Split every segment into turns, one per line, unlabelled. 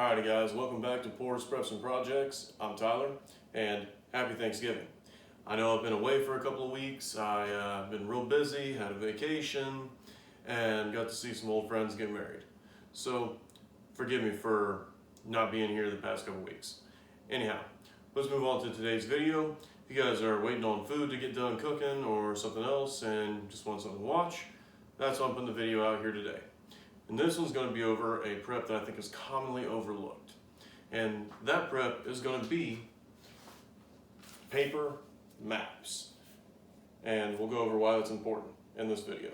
Alrighty guys, welcome back to Pours, Preps, and Projects. I'm Tyler, and happy Thanksgiving. I know I've been away for a couple of weeks. I've been real busy, had a vacation, and got to see some old friends get married. So, forgive me for not being here the past couple of weeks. Anyhow, let's move on to today's video. If you guys are waiting on food to get done cooking or something else and just want something to watch, that's why I'm putting the video out here today. And this one's going to be over a prep that I think is commonly overlooked. And that prep is going to be paper maps. And we'll go over why that's important in this video.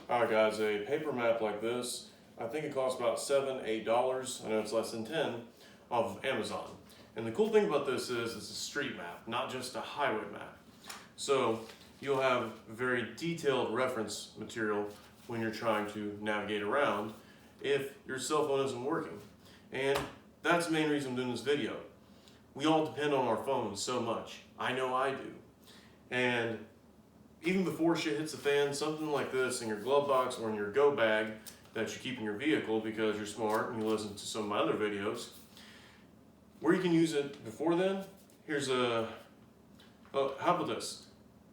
Alright guys, a paper map like this, I think it costs about $7, $8. I know it's less than 10 off of Amazon. And the cool thing about this is it's a street map, not just a highway map. So you'll have very detailed reference material when you're trying to navigate around if your cell phone isn't working. And that's the main reason I'm doing this video. We all depend on our phones so much. I know I do. And even before shit hits the fan, something like this in your glove box or in your go bag that you keep in your vehicle because you're smart and you listen to some of my other videos, where you can use it before then, here's a, oh, how about this?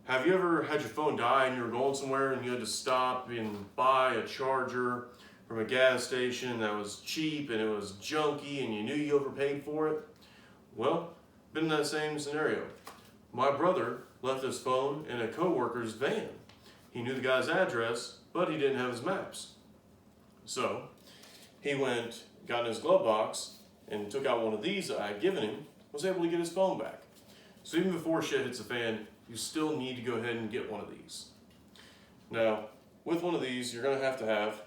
Have you ever had your phone die and you were going somewhere and you had to stop and buy a charger from a gas station that was cheap and it was junky and you knew you overpaid for it? Well, been in that same scenario. My brother left his phone in a co-worker's van. He knew the guy's address, but he didn't have his maps. So he went, got in his glove box, and took out one of these that I had given him, was able to get his phone back. So even before shit hits the fan, you still need to go ahead and get one of these. Now, with one of these, you're gonna have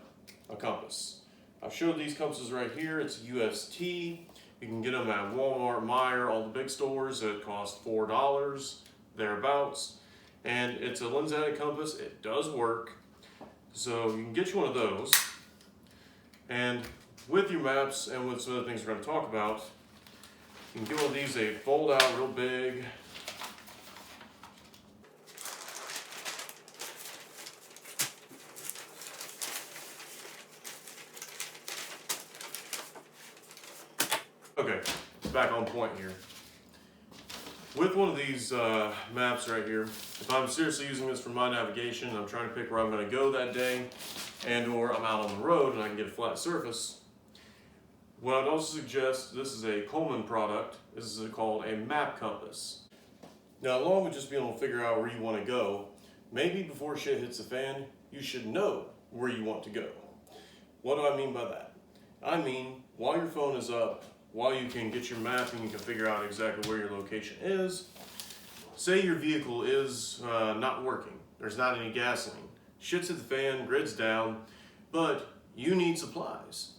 a compass. I've showed these compasses right here. It's UST. You can get them at Walmart, Meijer, all the big stores. It costs $4, thereabouts. And it's a lens-added compass. It does work. So you can get you one of those. And with your maps and with some other things we're going to talk about, you can get one of these. They fold out real big. Okay, back on point here. With one of these maps right here, if I'm seriously using this for my navigation, I'm trying to pick where I'm going to go that day, and or I'm out on the road and I can get a flat surface, what I'd also suggest, this is a Coleman product, this is called a map compass. Now along with just being able to figure out where you want to go, maybe before shit hits the fan, you should know where you want to go. What do I mean by that? I mean, while your phone is up, while you can get your map and you can figure out exactly where your location is, say your vehicle is not working, there's not any gasoline, shit's at the fan, grid's down, but you need supplies.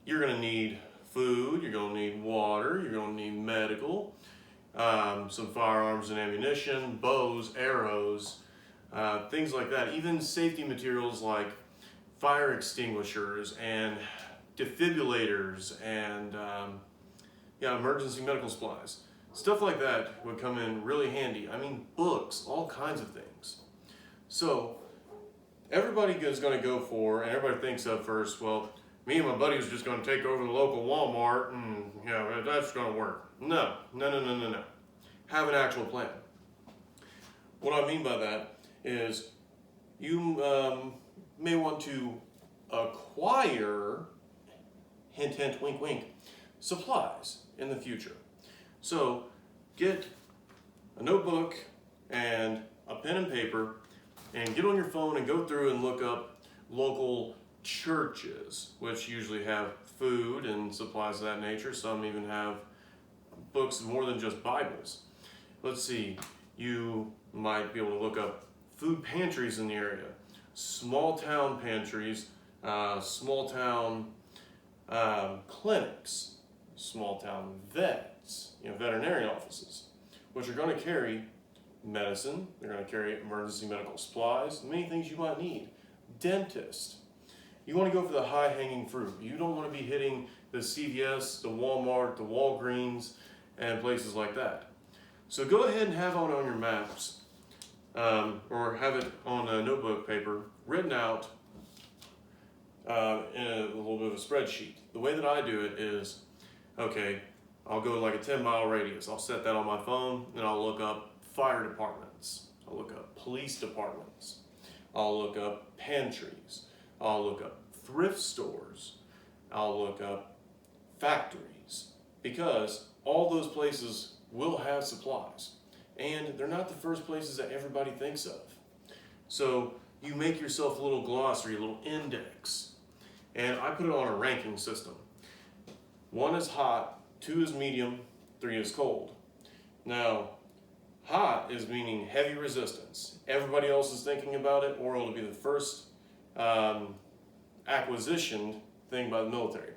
You're gonna need food, you're gonna need water, you're gonna need medical, some firearms and ammunition, bows, arrows, things like that. Even safety materials like fire extinguishers and defibrillators and emergency medical supplies. Stuff like that would come in really handy. I mean, books, all kinds of things. So everybody is going to go for, and everybody thinks of first, well, me and my buddy was just going to take over the local Walmart and, that's going to work. No. Have an actual plan. What I mean by that is you may want to acquire, hint, hint, wink, wink, supplies in the future. So get a notebook and a pen and paper and get on your phone and go through and look up local churches, which usually have food and supplies of that nature. Some even have books more than just Bibles. Let's see, you might be able to look up food pantries in the area, small town pantries, small town clinics, small town vets, veterinarian offices, which are going to carry medicine, they're going to carry emergency medical supplies, many things you might need. Dentist. You want to go for the high-hanging fruit. You don't want to be hitting the CVS, the Walmart, the Walgreens, and places like that. So go ahead and have on your maps, or have it on a notebook paper, written out in a little bit of a spreadsheet. The way that I do it is, okay, I'll go like a 10-mile radius. I'll set that on my phone, and I'll look up fire departments. I'll look up police departments. I'll look up pantries. I'll look up thrift stores. I'll look up factories, because all those places will have supplies, and they're not the first places that everybody thinks of. So you make yourself a little glossary, a little index, and I put it on a ranking system. 1 is hot, 2 is medium, 3 is cold. Now, hot is meaning heavy resistance. Everybody else is thinking about it, or it'll be the first acquisitioned thing by the military,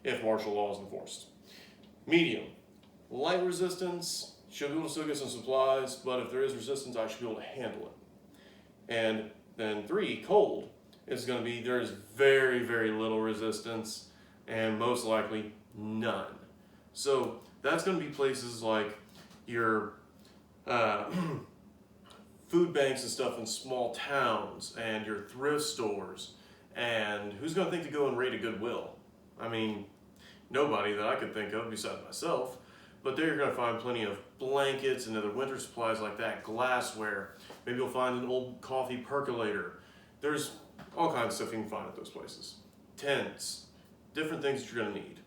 if martial law is enforced. Medium, light resistance, should be able to still get some supplies, but if there is resistance, I should be able to handle it. And then 3, cold, is going to be there's very, very little resistance, and most likely none. So that's going to be places like your food banks and stuff in small towns, and your thrift stores. And who's going to think to go and raid a Goodwill? I mean, nobody that I could think of besides myself. But there you're going to find plenty of blankets and other winter supplies like that, glassware. Maybe you'll find an old coffee percolator. There's all kinds of stuff you can find at those places. Tents, different things that you're going to need.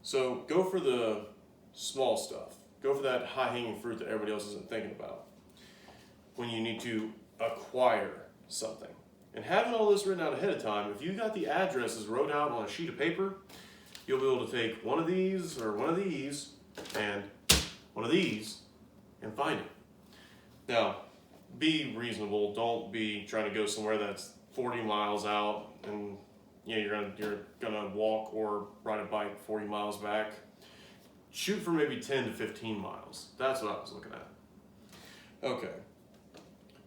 So go for the small stuff. Go for that high-hanging fruit that everybody else isn't thinking about when you need to acquire something. And having all this written out ahead of time, if you got the addresses wrote out on a sheet of paper, you'll be able to take one of these or one of these and one of these and find it. Now, be reasonable. Don't be trying to go somewhere that's 40 miles out and you're gonna walk or ride a bike 40 miles back. Shoot for maybe 10 to 15 miles. That's what I was looking at. Okay.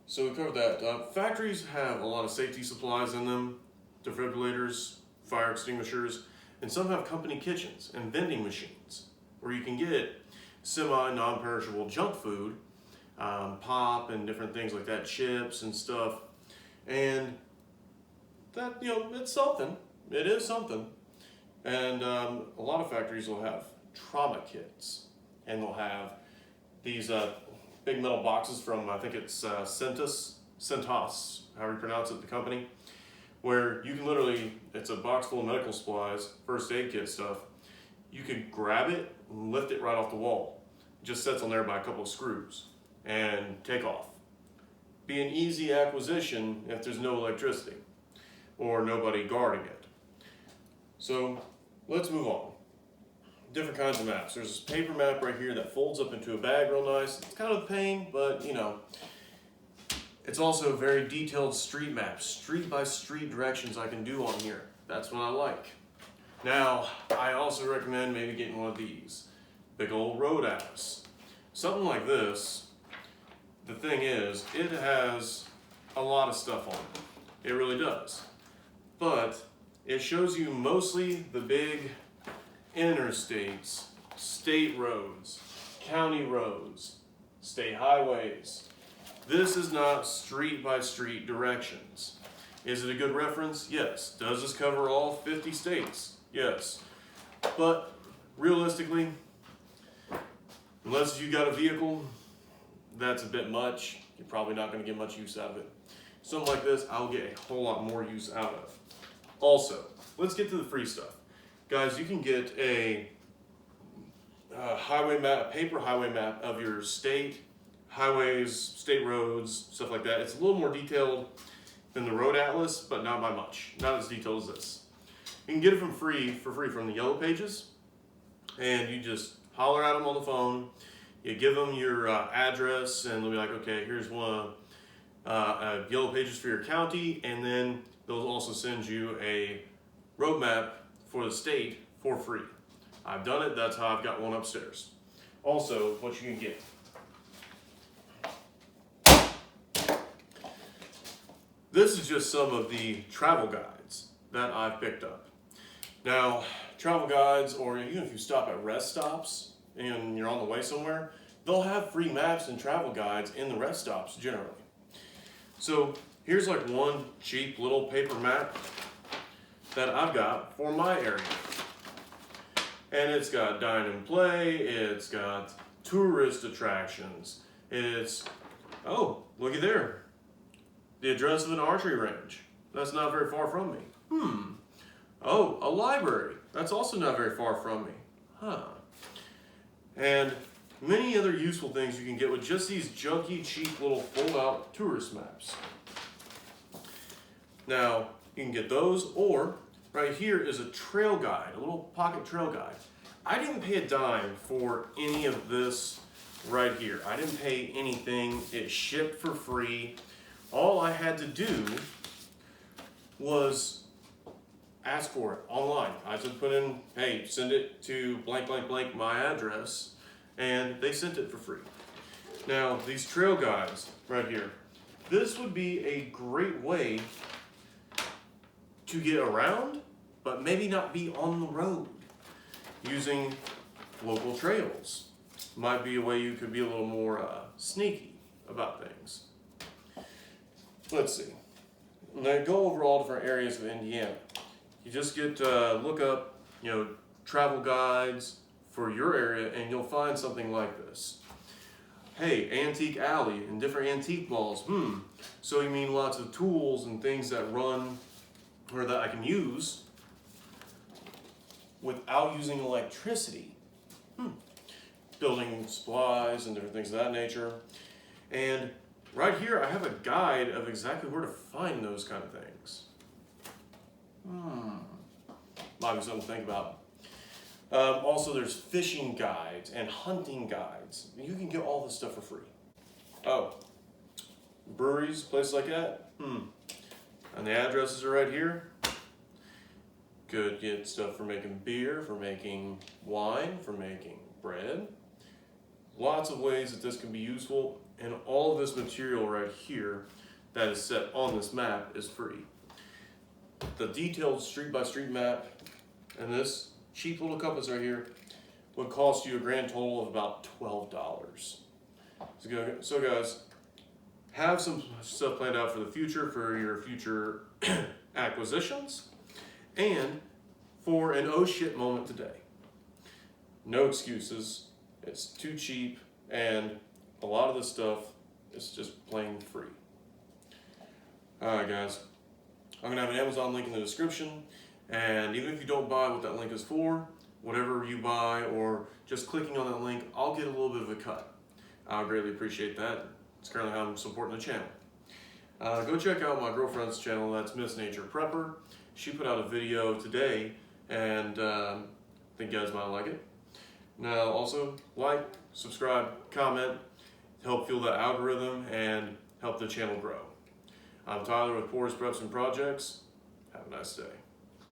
So we covered that. Factories have a lot of safety supplies in them, defibrillators, fire extinguishers, and some have company kitchens and vending machines where you can get semi-non-perishable junk food, pop and different things like that, chips and stuff. And that, it's something. It is something. And a lot of factories will have trauma kits, and they'll have these big metal boxes from, I think it's Centos, however you pronounce it, the company, where you can literally, it's a box full of medical supplies, first aid kit stuff. You can grab it and lift it right off the wall. It just sits on there by a couple of screws and take off. Be an easy acquisition if there's no electricity or nobody guarding it. So let's move on. Different kinds of maps. There's this paper map right here that folds up into a bag real nice. It's kind of a pain, but it's also very detailed street maps, street by street directions I can do on here. That's what I like. Now, I also recommend maybe getting one of these, big old road atlas. Something like this, the thing is, it has a lot of stuff on it. It really does. But it shows you mostly the big interstates, state roads, county roads, state highways. This is not street by street directions. Is it a good reference? Yes. Does this cover all 50 states? Yes. But realistically, unless you got a vehicle, that's a bit much. You're probably not going to get much use out of it. Something like this, I'll get a whole lot more use out of. Also, let's get to the free stuff. Guys, you can get a highway map, a paper highway map of your state, highways, state roads, stuff like that. It's a little more detailed than the road atlas, but not by much. Not as detailed as this. You can get it for free from the Yellow Pages, and you just holler at them on the phone. You give them your address, and they'll be like, okay, here's one Yellow Pages for your county, and then they'll also send you a road map for the state for free. I've done it. That's how I've got one upstairs. Also, what you can get. This is just some of the travel guides that I've picked up. Now, travel guides, or even if you stop at rest stops and you're on the way somewhere, they'll have free maps and travel guides in the rest stops generally. So here's like one cheap little paper map that I've got for my area. And it's got dine and play, it's got tourist attractions, it's, oh, looky there, the address of an archery range. That's not very far from me. Oh, a library. That's also not very far from me. And many other useful things you can get with just these junky, cheap little fold-out tourist maps. Now, you can get those, or right here is a trail guide, a little pocket trail guide. I didn't pay a dime for any of this right here. I didn't pay anything. It shipped for free. All I had to do was ask for it online. I just put in, hey, send it to blank, blank, blank, my address, and they sent it for free. Now, these trail guides right here, this would be a great way to get around, but maybe not be on the road. Using local trails might be a way you could be a little more sneaky about things. Let's see. Now go over all different areas of Indiana. You just get look up, travel guides for your area, and you'll find something like this. Hey, antique alley and different antique malls. So you mean lots of tools and things that run, or that I can use without using electricity. Building supplies and different things of that nature. And right here, I have a guide of exactly where to find those kind of things. Might be something to think about. Also, there's fishing guides and hunting guides. You can get all this stuff for free. Oh, breweries, places like that. And the addresses are right here. Could get stuff for making beer, for making wine, for making bread. Lots of ways that this can be useful, and all of this material right here that is set on this map is free. The detailed street-by-street map and this cheap little compass right here would cost you a grand total of about $12. So guys, have some stuff planned out for the future, for your future acquisitions, and for an oh shit moment today. No excuses. It's too cheap, and a lot of this stuff is just plain free. Alright guys, I'm going to have an Amazon link in the description, and even if you don't buy what that link is for, whatever you buy or just clicking on that link, I'll get a little bit of a cut. I'll greatly appreciate that. It's currently how I'm supporting the channel. Go check out my girlfriend's channel, that's Miss Nature Prepper. She put out a video today, and I think you guys might like it. Now also, like, subscribe, comment, help fuel the algorithm and help the channel grow. I'm Tyler with Pours Preps and Projects. Have a nice day.